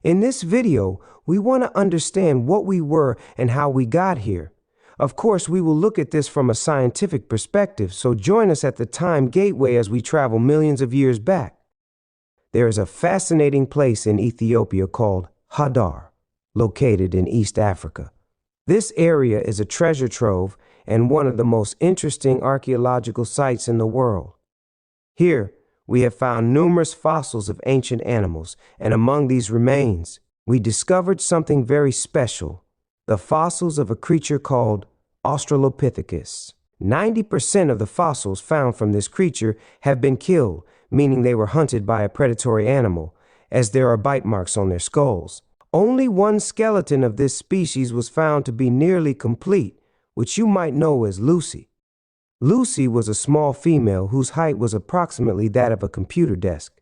In this video, we want to understand what we were and how we got here. Of course, we will look at this from a scientific perspective, so join us at the time gateway as we travel millions of years back. There is a fascinating place in Ethiopia called Hadar, located in East Africa. This area is a treasure trove and one of the most interesting archaeological sites in the world. Here, we have found numerous fossils of ancient animals, and among these remains, we discovered something very special, the fossils of a creature called Australopithecus. 90% of the fossils found from this creature have been killed, meaning they were hunted by a predatory animal, as there are bite marks on their skulls. Only one skeleton of this species was found to be nearly complete, which you might know as Lucy. Lucy was a small female whose height was approximately that of a computer desk.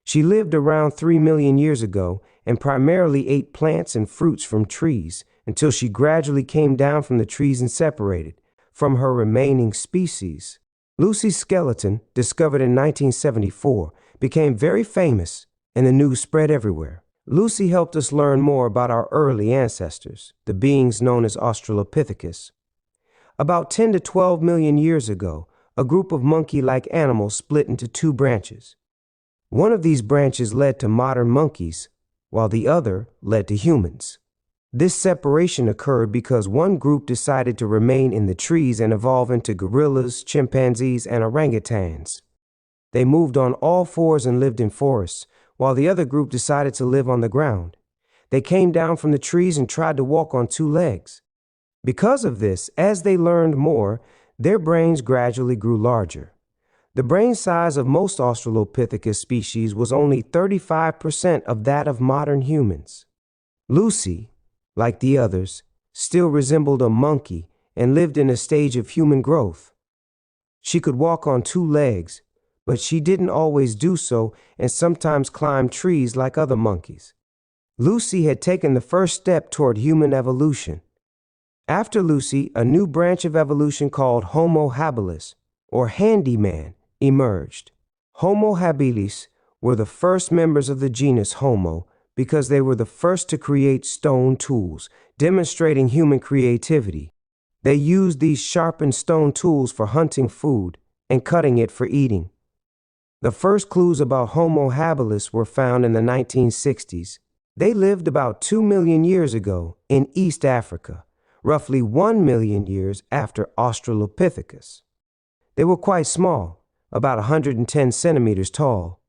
She lived around 3 million years ago and primarily ate plants and fruits from trees until she gradually came down from the trees and separated from her remaining species. Lucy's skeleton, discovered in 1974, became very famous and the news spread everywhere. Lucy helped us learn more about our early ancestors, the beings known as Australopithecus. About 10 to 12 million years ago, a group of monkey-like animals split into two branches. One of these branches led to modern monkeys, while the other led to humans. This separation occurred because one group decided to remain in the trees and evolve into gorillas, chimpanzees, and orangutans. They moved on all fours and lived in forests, while the other group decided to live on the ground. They came down from the trees and tried to walk on two legs. Because of this, as they learned more, their brains gradually grew larger. The brain size of most Australopithecus species was only 35% of that of modern humans. Lucy, like the others, still resembled a monkey and lived in a stage of human growth. She could walk on two legs, but she didn't always do so and sometimes climbed trees like other monkeys. Lucy had taken the first step toward human evolution. After Lucy, a new branch of evolution called Homo habilis, or handyman, emerged. Homo habilis were the first members of the genus Homo because they were the first to create stone tools, demonstrating human creativity. They used these sharpened stone tools for hunting food and cutting it for eating. The first clues about Homo habilis were found in the 1960s. They lived about 2 million years ago in East Africa, roughly 1 million years after Australopithecus. They were quite small, about 110 centimeters tall.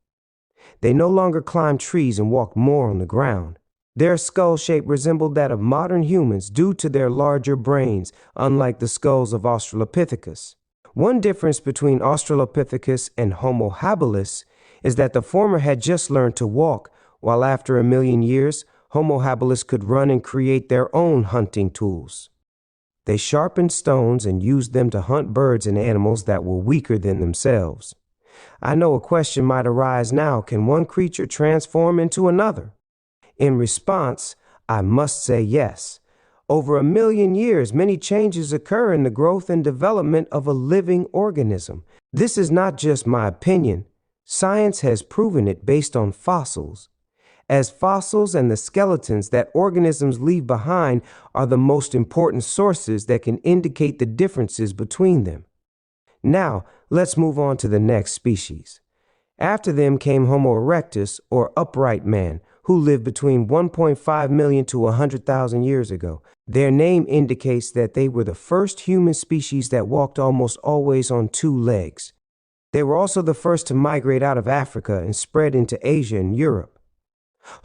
They no longer climbed trees and walked more on the ground. Their skull shape resembled that of modern humans due to their larger brains, unlike the skulls of Australopithecus. One difference between Australopithecus and Homo habilis is that the former had just learned to walk, while after 1 million years, Homo habilis could run and create their own hunting tools. They sharpened stones and used them to hunt birds and animals that were weaker than themselves. I know a question might arise now: can one creature transform into another? In response, I must say yes. Over 1 million years, many changes occur in the growth and development of a living organism. This is not just my opinion. Science has proven it based on fossils. As fossils and the skeletons that organisms leave behind are the most important sources that can indicate the differences between them. Now, let's move on to the next species. After them came Homo erectus, or upright man, who lived between 1.5 million to 100,000 years ago. Their name indicates that they were the first human species that walked almost always on two legs. They were also the first to migrate out of Africa and spread into Asia and Europe.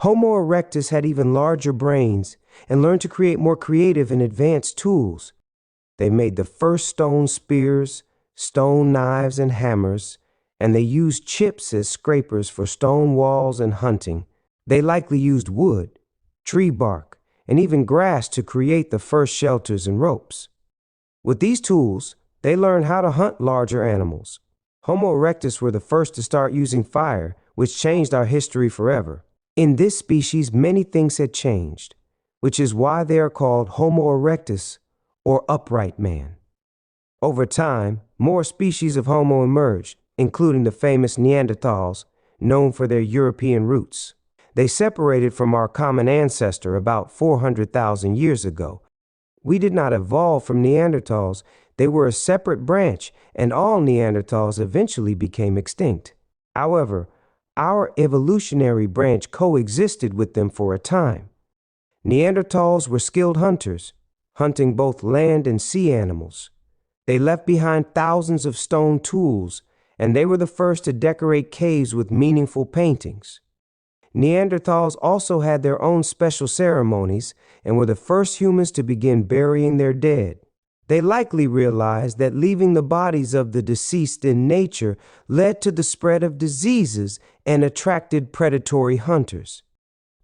Homo erectus had even larger brains and learned to create more creative and advanced tools. They made the first stone spears, stone knives and hammers, and they used chips as scrapers for stone walls and hunting. They likely used wood, tree bark, and even grass to create the first shelters and ropes. With these tools, they learned how to hunt larger animals. Homo erectus were the first to start using fire, which changed our history forever. In this species, many things had changed, which is why they are called Homo erectus, or upright man. Over time, more species of Homo emerged, including the famous Neanderthals, known for their European roots. They separated from our common ancestor about 400,000 years ago. We did not evolve from Neanderthals. They were a separate branch, and all Neanderthals eventually became extinct. However, our evolutionary branch coexisted with them for a time. Neanderthals were skilled hunters, hunting both land and sea animals. They left behind thousands of stone tools, and they were the first to decorate caves with meaningful paintings. Neanderthals also had their own special ceremonies and were the first humans to begin burying their dead. They likely realized that leaving the bodies of the deceased in nature led to the spread of diseases and attracted predatory hunters.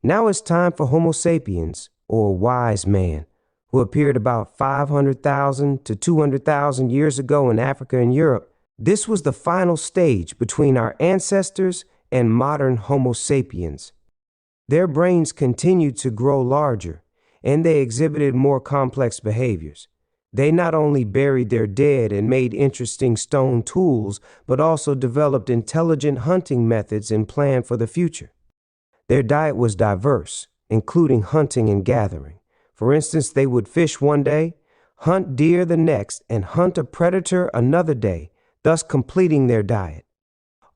Now it's time for Homo sapiens, or wise man, who appeared about 500,000 to 200,000 years ago in Africa and Europe. This was the final stage between our ancestors and modern Homo sapiens. Their brains continued to grow larger, and they exhibited more complex behaviors. They not only buried their dead and made interesting stone tools, but also developed intelligent hunting methods and planned for the future. Their diet was diverse, including hunting and gathering. For instance, they would fish one day, hunt deer the next, and hunt a predator another day, thus completing their diet.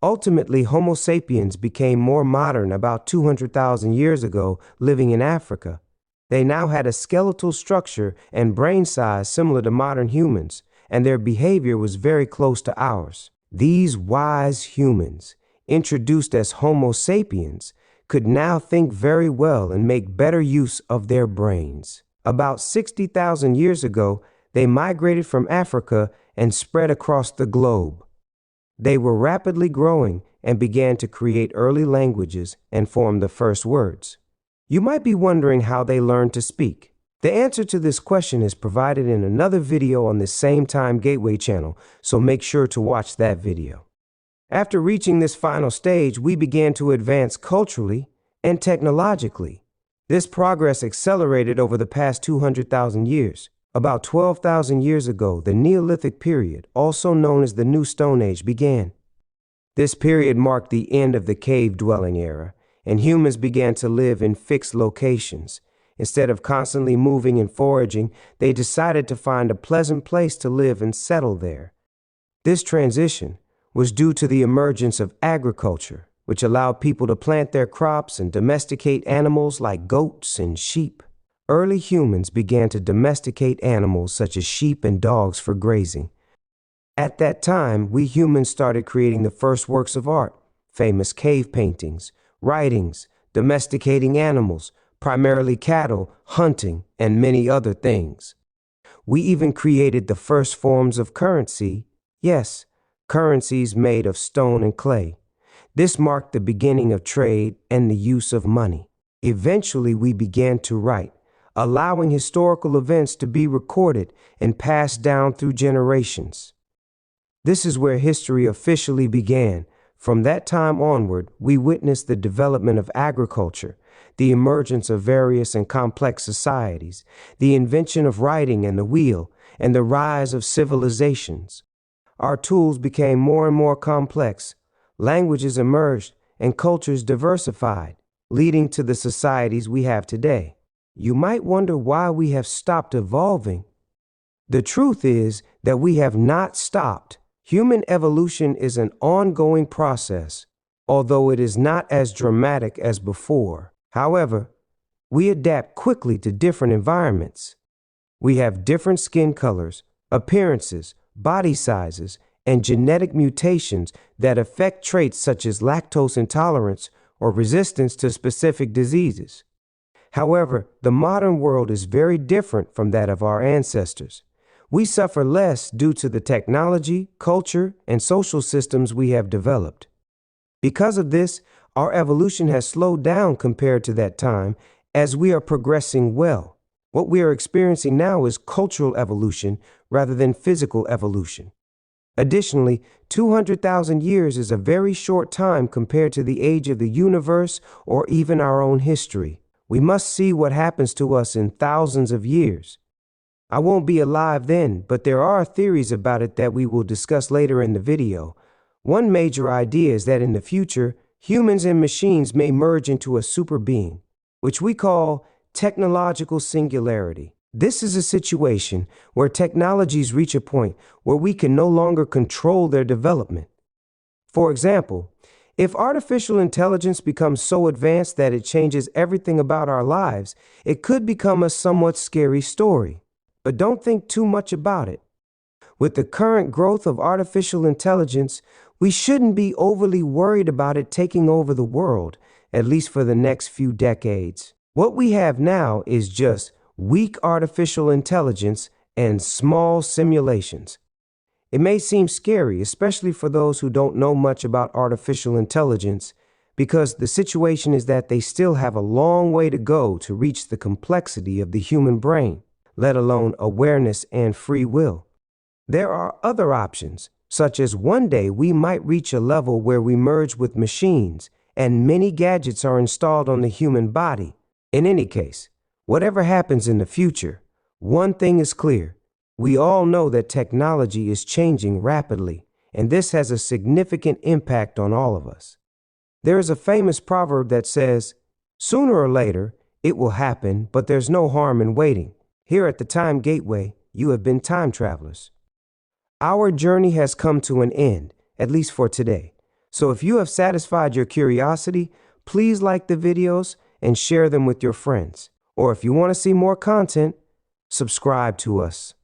Ultimately, Homo sapiens became more modern about 200,000 years ago, living in Africa. They now had a skeletal structure and brain size similar to modern humans, and their behavior was very close to ours. These wise humans, introduced as Homo sapiens, could now think very well and make better use of their brains. About 60,000 years ago, they migrated from Africa and spread across the globe. They were rapidly growing and began to create early languages and form the first words. You might be wondering how they learned to speak. The answer to this question is provided in another video on this same Time Gateway channel, so make sure to watch that video. After reaching this final stage, we began to advance culturally and technologically. This progress accelerated over the past 200,000 years. About 12,000 years ago, the Neolithic period, also known as the New Stone Age, began. This period marked the end of the cave-dwelling era, and humans began to live in fixed locations. Instead of constantly moving and foraging, they decided to find a pleasant place to live and settle there. This transition was due to the emergence of agriculture, which allowed people to plant their crops and domesticate animals like goats and sheep. Early humans began to domesticate animals such as sheep and dogs for grazing. At that time, we humans started creating the first works of art, famous cave paintings, writings, domesticating animals, primarily cattle, hunting, and many other things. We even created the first forms of currency, yes, currencies made of stone and clay. This marked the beginning of trade and the use of money. Eventually, we began to write, allowing historical events to be recorded and passed down through generations. This is where history officially began. From that time onward, we witnessed the development of agriculture, the emergence of various and complex societies, the invention of writing and the wheel, and the rise of civilizations. Our tools became more and more complex, languages emerged, and cultures diversified, leading to the societies we have today. You might wonder why we have stopped evolving. The truth is that we have not stopped. Human evolution is an ongoing process, although it is not as dramatic as before. However, we adapt quickly to different environments. We have different skin colors, appearances, body sizes, and genetic mutations that affect traits such as lactose intolerance or resistance to specific diseases. However, the modern world is very different from that of our ancestors. We suffer less due to the technology, culture, and social systems we have developed. Because of this, our evolution has slowed down compared to that time, as we are progressing well. What we are experiencing now is cultural evolution rather than physical evolution. Additionally, 200,000 years is a very short time compared to the age of the universe or even our own history. We must see what happens to us in thousands of years. I won't be alive then, but there are theories about it that we will discuss later in the video. One major idea is that in the future, humans and machines may merge into a super being, which we call technological singularity. This is a situation where technologies reach a point where we can no longer control their development. For example, if artificial intelligence becomes so advanced that it changes everything about our lives, it could become a somewhat scary story. But don't think too much about it. With the current growth of artificial intelligence, we shouldn't be overly worried about it taking over the world, at least for the next few decades. What we have now is just weak artificial intelligence and small simulations. It may seem scary, especially for those who don't know much about artificial intelligence, because the situation is that they still have a long way to go to reach the complexity of the human brain, let alone awareness and free will. There are other options, such as one day we might reach a level where we merge with machines and many gadgets are installed on the human body. In any case, whatever happens in the future, one thing is clear. We all know that technology is changing rapidly, and this has a significant impact on all of us. There is a famous proverb that says, "Sooner or later, it will happen, but there's no harm in waiting." Here at the Time Gateway, you have been time travelers. Our journey has come to an end, at least for today. So if you have satisfied your curiosity, please like the videos and share them with your friends. Or if you want to see more content, subscribe to us.